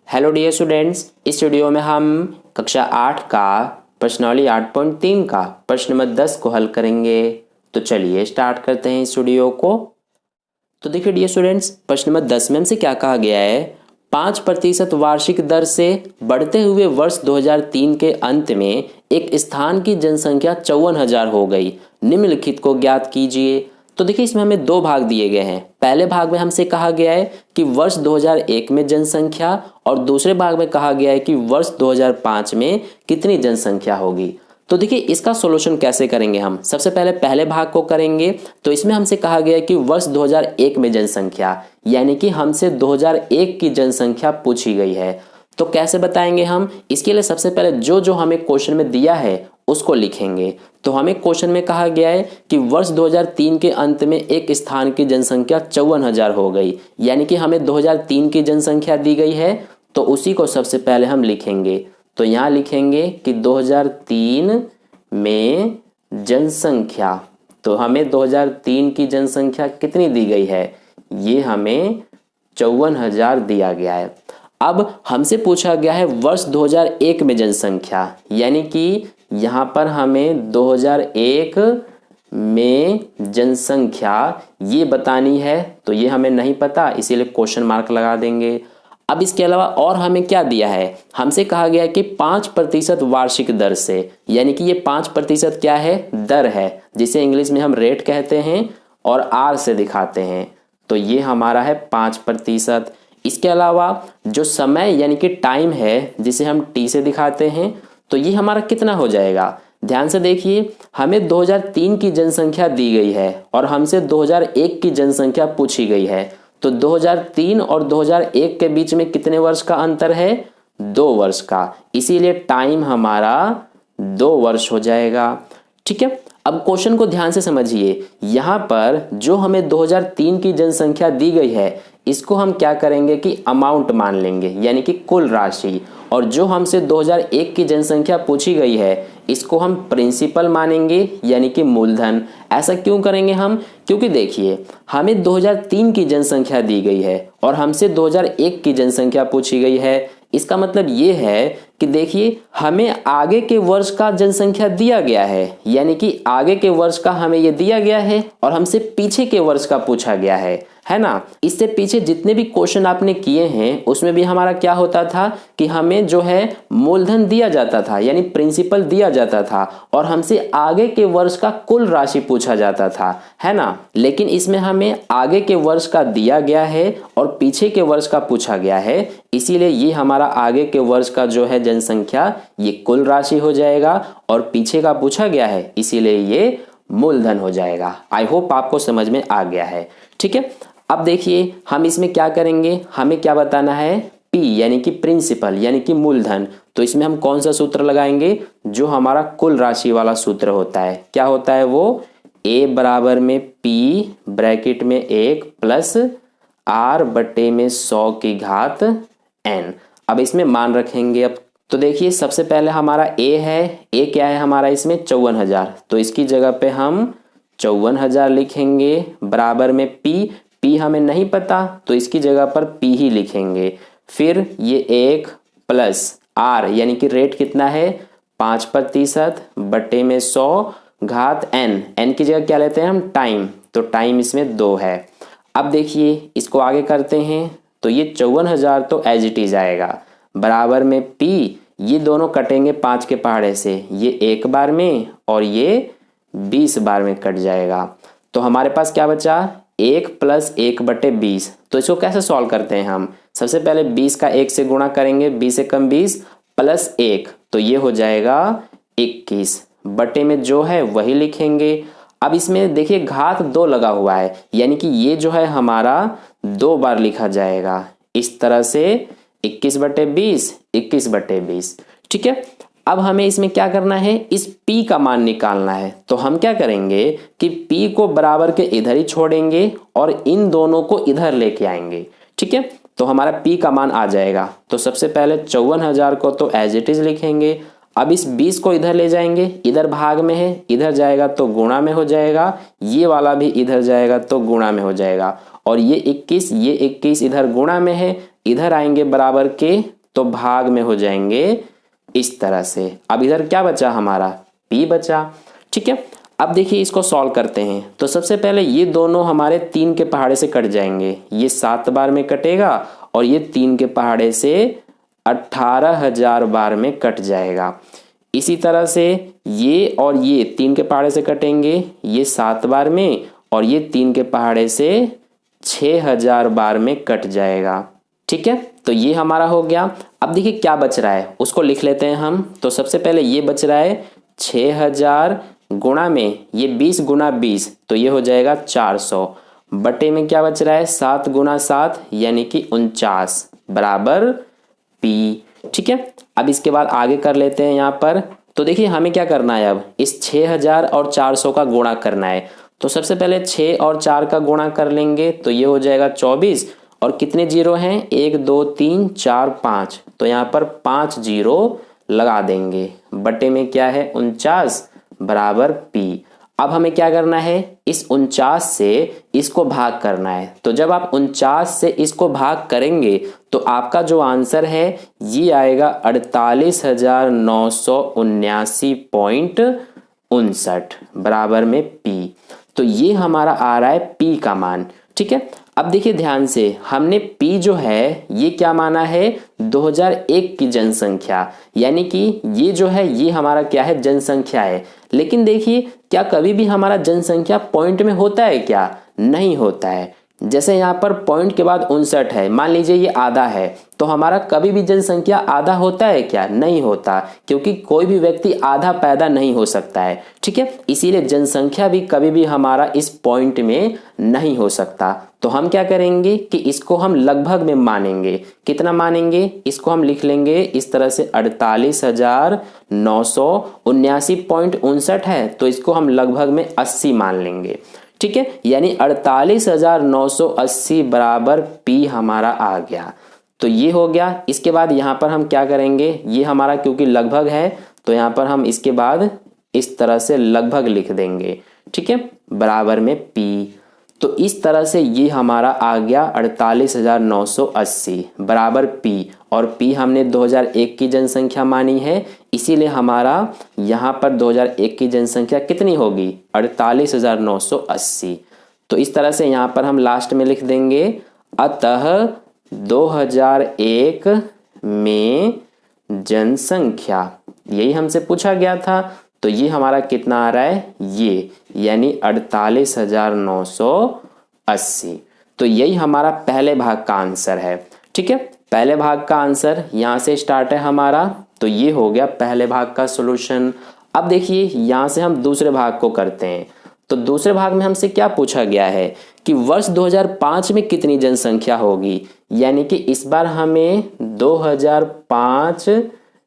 Hello dear students, इस video में हम कक्षा 8 का प्रश्नावली 8.3 का प्रश्न नंबर 10 को हल करेंगे। तो चलिए स्टार्ट करते हैं इस वीडियो को। तो देखिए डियर स्टूडेंट्स, प्रश्न नंबर 10 में हमसे क्या कहा गया है। 5% वार्षिक दर से बढ़ते हुए वर्ष 2003 के अंत में एक स्थान की जनसंख्या 54,000 हो गई। निम्नलिखित को ज्ञात कीजिए। तो देखिए इसमें हमें दो भाग दिए गए हैं। पहले भाग में हमसे कहा गया है कि वर्ष 2001 में जनसंख्या, और दूसरे भाग में कहा गया है कि वर्ष 2005 में कितनी जनसंख्या होगी। तो देखिए इसका सॉल्यूशन कैसे करेंगे हम। सबसे पहले पहले भाग को करेंगे। तो इसमें हमसे कहा गया है कि वर्ष 2001 में जनसंख्या, यानी कि हमसे 2001 की जनसंख्या पूछी गई है। तो कैसे बताएंगे हम। इसके लिए सबसे पहले जो जो हमें क्वेश्चन में दिया है उसको लिखेंगे। तो हमें क्वेश्चन में कहा गया है कि वर्ष 2003 के अंत में एक स्थान की जनसंख्या 54,000 हो गई, यानी कि हमें 2003 की जनसंख्या दी गई है। तो उसी को सबसे पहले हम लिखेंगे। तो यहाँ लिखेंगे कि 2003 में जनसंख्या, तो हमें 2003 की जनसंख्या कितनी दी गई है, ये हमें 54,000 दिया गया है। अब हमसे पूछा गया है वर्ष 2001 में जनसंख्या, यानी कि यहाँ पर हमें 2001 में जनसंख्या ये बतानी है। तो ये हमें नहीं पता, इसीलिए क्वेश्चन मार्क लगा देंगे। अब इसके अलावा और हमें क्या दिया है, हमसे कहा गया है कि 5% वार्षिक दर से, यानी कि ये 5% क्या है, दर है, जिसे इंग्लिश में हम रेट कहते हैं और आर से दिखाते हैं। तो ये हमारा है 5%। इसके अलावा जो समय यानी कि टाइम है, जिसे हम टी से दिखाते हैं, तो ये हमारा कितना हो जाएगा। ध्यान से देखिए, हमें 2003 की जनसंख्या दी गई है और हमसे 2001 की जनसंख्या पूछी गई है। तो 2003 और 2001 के बीच में कितने वर्ष का अंतर है, 2 वर्ष का, इसीलिए टाइम हमारा 2 वर्ष हो जाएगा। ठीक है, अब क्वेश्चन को ध्यान से समझिए। यहाँ पर जो हमें 2003 की जनसंख्या दी गई है, इसको हम क्या करेंगे कि अमाउंट मान लेंगे, यानी कि कुल राशि। और जो हमसे 2001 की जनसंख्या पूछी गई है, इसको हम प्रिंसिपल मानेंगे, यानी कि मूलधन। ऐसा क्यों करेंगे हम, क्योंकि देखिए हमें 2003 की जनसंख्या दी गई है और हमसे 2001 की जनसंख्या पूछी गई है। इसका मतलब ये है कि देखिए हमें आगे के वर्ष का जनसंख्या दिया गया है, यानी कि आगे के वर्ष का हमें ये दिया गया है और हमसे पीछे के वर्ष का पूछा गया है ना। इससे पीछे जितने भी क्वेश्चन आपने किए हैं उसमें भी हमारा क्या होता था कि हमें जो है मूलधन दिया जाता था, यानी प्रिंसिपल दिया जाता था, और हमसे आगे के वर्ष का कुल राशि पूछा जाता था, है ना। लेकिन इसमें हमें आगे के वर्ष का दिया गया है और पीछे के वर्ष का पूछा गया है, इसीलिए ये हमारा आगे के वर्ष का जो है जनसंख्या ये कुल राशि हो जाएगा और पीछे का पूछा गया है, इसीलिए ये मूलधन हो जाएगा। आई होप आपको समझ में आ गया है। ठीक है, अब देखिए हम इसमें क्या करेंगे, हमें क्या बताना है, पी यानी कि प्रिंसिपल यानी कि मूलधन। तो इसमें हम कौन सा सूत्र लगाएंगे, जो हमारा कुल राशि वाला सूत्र होता है। क्या होता है वो, ए बराबर में पी ब्रैकेट में 1 प्लस आर बटे में 100 की घात एन। अब इसमें मान रखेंगे। अब तो देखिए सबसे पहले हमारा ए है, ए क्या है हमारा इसमें 54,000, तो इसकी जगह पे हम 54,000 लिखेंगे, बराबर में पी, पी हमें नहीं पता तो इसकी जगह पर पी ही लिखेंगे। फिर ये 1 प्लस आर यानी कि रेट कितना है 5% बटे में 100 घात एन, एन की जगह क्या लेते हैं हम, टाइम, तो टाइम इसमें 2 है। अब देखिए इसको आगे करते हैं, तो ये 54,000 तो एज इट इज आएगा, बराबर में पी, ये दोनों कटेंगे 5 के पहाड़े से, ये 1 बार में और ये 20 बार में कट जाएगा। तो हमारे पास क्या बचा, 1 प्लस 1 बटे 20। तो इसको कैसे सॉल्व करते हैं हम, सबसे पहले 20 का 1 से गुणा करेंगे, 20 एकम 20 प्लस 1, तो ये हो जाएगा 21, बटे में जो है वही लिखेंगे। अब इसमें देखिए घात 2 लगा हुआ है, यानी कि ये जो है हमारा 2 बार लिखा जाएगा, इस तरह से 21 बटे 20, 21 बटे 20। ठीक है, अब हमें इसमें क्या करना है, इस p का मान निकालना है। तो हम क्या करेंगे कि p को बराबर के इधर ही छोड़ेंगे और इन दोनों को इधर लेके आएंगे। ठीक है, तो हमारा p का मान आ जाएगा। तो सबसे पहले 54,000 को तो एज इट इज लिखेंगे। अब इस 20 को इधर ले जाएंगे, इधर भाग में है, इधर जाएगा तो गुणा में हो जाएगा, ये वाला भी इधर जाएगा तो गुणा में हो जाएगा, और ये 21 इधर गुणा में है, इधर आएंगे बराबर के तो भाग में हो जाएंगे इस तरह से। अब इधर क्या बचा हमारा, p बचा। ठीक है, अब देखिए इसको सॉल्व करते हैं। तो सबसे पहले ये दोनों हमारे 3 के पहाड़े से कट जाएंगे, ये 7 बार में कटेगा और ये 3 के पहाड़े से 18,000 बार में कट जाएगा। इसी तरह से ये और ये 3 के पहाड़े से कटेंगे, ये 7 बार में और ये 3 के पहाड़े से 6,000 बार में कट जाएगा। ठीक है, तो ये हमारा हो गया। अब देखिए क्या बच रहा है उसको लिख लेते हैं हम। तो सबसे पहले ये बच रहा है 6,000 गुणा में ये 20 गुणा 20, तो ये हो जाएगा 400 बटे में क्या बच रहा है 7 गुणा 7 यानी कि 49 बराबर p। ठीक है, अब इसके बाद आगे कर लेते हैं यहाँ पर। तो देखिए हमें क्या करना है, अब इस 6,000 और 400 का गुणा करना है। तो सबसे पहले 6 और 4 का गुणा कर लेंगे तो ये हो जाएगा 24 और कितने जीरो हैं 1 2 3 4 5, तो यहाँ पर 5 जीरो लगा देंगे बटे में क्या है 49 बराबर p। अब हमें क्या करना है, इस 49 से इसको भाग करना है। तो जब आप 49 से इसको भाग करेंगे तो आपका जो आंसर है ये आएगा 48,979.59 बराबर में p। तो ये हमारा आ रहा है p का मान। ठीक है, अब देखिए ध्यान से, हमने p जो है ये क्या माना है 2001 की जनसंख्या, यानी कि ये जो है ये हमारा क्या है जनसंख्या है। लेकिन देखिए क्या कभी भी हमारा जनसंख्या पॉइंट में होता है क्या, नहीं होता है। जैसे यहाँ पर पॉइंट के बाद 59 है, मान लीजिए ये आधा है, तो हमारा कभी भी जनसंख्या आधा होता है क्या, नहीं होता, क्योंकि कोई भी व्यक्ति आधा पैदा नहीं हो सकता है। ठीक है, इसीलिए जनसंख्या भी कभी भी हमारा इस पॉइंट में नहीं हो सकता। तो हम क्या करेंगे कि इसको हम लगभग में मानेंगे। कितना मानेंगे, इसको हम लिख लेंगे इस तरह से 48,979.59 है, तो इसको हम लगभग में 80 मान लेंगे। ठीक है, यानी 48,980 बराबर p हमारा आ गया। तो ये हो गया। इसके बाद यहाँ पर हम क्या करेंगे, ये हमारा क्योंकि लगभग है तो यहाँ पर हम इसके बाद इस तरह से लगभग लिख देंगे। ठीक है, बराबर में p। तो इस तरह से ये हमारा आ गया 48,980 बराबर p, और p हमने 2001 की जनसंख्या मानी है, इसीलिए हमारा यहाँ पर 2001 की जनसंख्या कितनी होगी 48,980। तो इस तरह से यहाँ पर हम लास्ट में लिख देंगे अतः 2001 में जनसंख्या, यही हमसे पूछा गया था। तो ये हमारा कितना आ रहा है, ये यानी 48,980। तो यही हमारा पहले भाग का आंसर है। ठीक है, पहले भाग का आंसर यहाँ से स्टार्ट है हमारा। तो ये हो गया पहले भाग का सॉल्यूशन। अब देखिए यहाँ से हम दूसरे भाग को करते हैं। तो दूसरे भाग में हमसे क्या पूछा गया है कि वर्ष 2005 में कितनी जनसंख्या होगी, यानी कि इस बार हमें 2005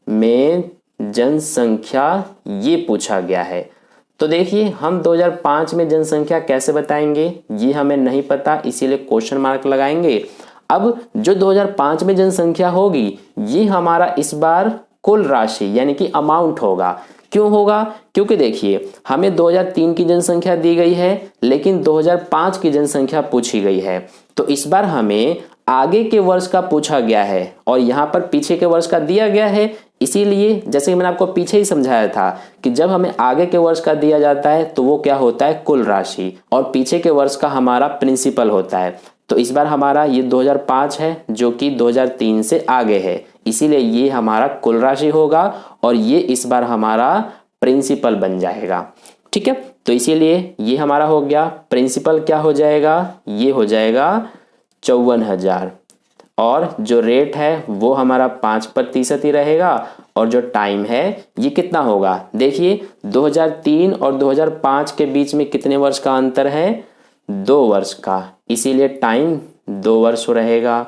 में जनसंख्या ये पूछा गया है। तो देखिए हम 2005 में जनसंख्या कैसे बताएंगे, ये हमें नहीं पता, इसीलिए क्वेश्चन मार्क लगाएंगे। अब जो 2005 में जनसंख्या होगी ये हमारा इस बार कुल राशि यानी कि अमाउंट होगा। क्यों होगा, क्योंकि देखिए हमें 2003 की जनसंख्या दी गई है लेकिन 2005 की जनसंख्या पूछी गई है। तो इस बार हमें आगे के वर्ष का पूछा गया है और यहाँ पर पीछे के वर्ष का दिया गया है। इसीलिए जैसे कि मैंने आपको पीछे ही समझाया था कि जब हमें आगे के वर्ष का दिया जाता है तो वो क्या होता है कुल राशि, और पीछे के वर्ष का हमारा प्रिंसिपल होता है। तो इस बार हमारा ये 2005 है जो कि 2003 से आगे है, इसीलिए ये हमारा कुल राशि होगा और ये इस बार हमारा प्रिंसिपल बन जाएगा। ठीक है, तो इसीलिए ये हमारा हो गया। प्रिंसिपल क्या हो जाएगा, ये हो जाएगा 54,000, और जो रेट है वो हमारा 5% ही रहेगा, और जो टाइम है ये कितना होगा, देखिए 2003 और 2005 के बीच में कितने वर्ष का अंतर है, 2 वर्ष का, इसीलिए टाइम 2 वर्ष रहेगा।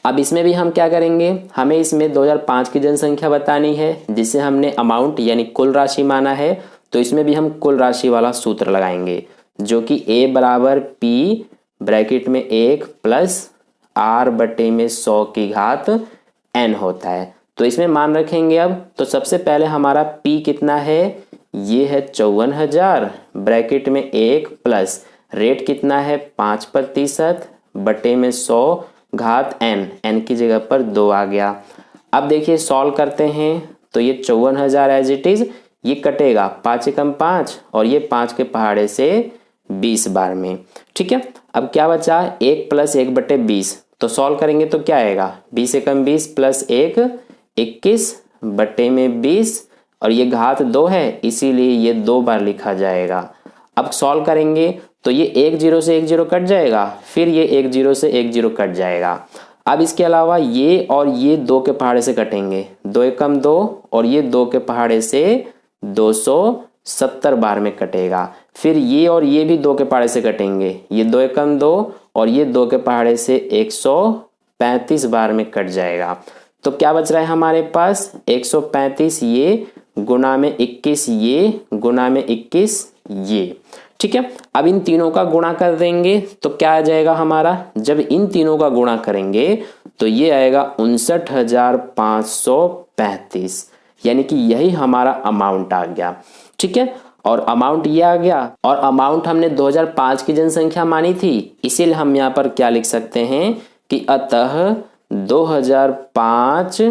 अब इसमें भी हम क्या करेंगे, हमें इसमें 2005 की जनसंख्या बतानी है जिसे हमने अमाउंट यानी कुल राशि माना है। तो इसमें भी हम कुल राशि वाला सूत्र लगाएंगे जो कि a बराबर p ब्रैकेट में 1 प्लस r बटे में 100 की घात n होता है। तो इसमें मान रखेंगे अब। तो सबसे पहले हमारा p कितना है, ये है 54,000 ब्रैकेट में 1 प्लस रेट कितना है 5% बटे में 100 घात n, n की जगह पर 2 आ गया। अब देखिए सॉल्व करते हैं तो ये 54,000 एज इट इज, ये कटेगा 5 एकम 5 और ये 5 के पहाड़े से 20 बार में। ठीक है, अब क्या बचा 1 + 1/20, तो सॉल्व करेंगे तो क्या आएगा 20 एकम 20 + 1 21/20 और ये घात 2 है इसीलिए ये 2 बार लिखा जाएगा। अब सॉल्व करेंगे तो ये 1 0 से 1 0 कट जाएगा, फिर ये 1 0 से 1 0 कट जाएगा। अब इसके अलावा ये और ये 2 के पहाड़े से कटेंगे, 2 एकम 2 और ये 2 के पहाड़े से 270 बार में कटेगा। फिर ये और ये भी 2 के पहाड़े से कटेंगे, ये 2 एकम 2 और ये 2 के पहाड़े से 135 बार में कट जाएगा। तो क्या बच रहा है हमारे पास 135 ये गुना में 21 ये गुना में 21 ये। ठीक है, अब इन तीनों का गुणा कर देंगे तो क्या आ जाएगा हमारा, जब इन तीनों का गुणा करेंगे तो ये आएगा 59,535, यानी कि यही हमारा अमाउंट आ गया। ठीक है, और अमाउंट ये आ गया और अमाउंट हमने 2005 की जनसंख्या मानी थी, इसीलिए हम यहाँ पर क्या लिख सकते हैं कि अतः 2005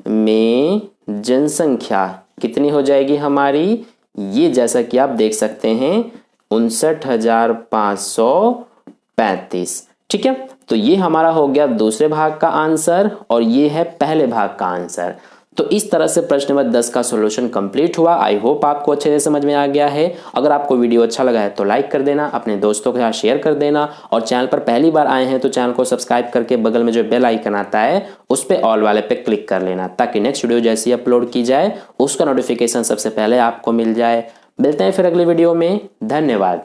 में जनसंख्या कितनी हो जाएगी हमारी, ये जैसा कि आप देख सकते हैं 59,535। ठीक है, तो ये हमारा हो गया दूसरे भाग का आंसर और ये है पहले भाग का आंसर। तो इस तरह से प्रश्न नंबर 10 का सॉल्यूशन कंप्लीट हुआ। आई होप आपको अच्छे से समझ में आ गया है। अगर आपको वीडियो अच्छा लगा है तो लाइक कर देना, अपने दोस्तों के साथ शेयर कर देना और चैनल पर पहली बार आए हैं तो चैनल को सब्सक्राइब करके बगल में जो बेल आइकन आता है उस पर ऑल वाले पे क्लिक कर लेना, ताकि नेक्स्ट वीडियो जैसी अपलोड की जाए उसका नोटिफिकेशन सबसे पहले आपको मिल जाए। मिलते हैं फिर अगले वीडियो में, धन्यवाद।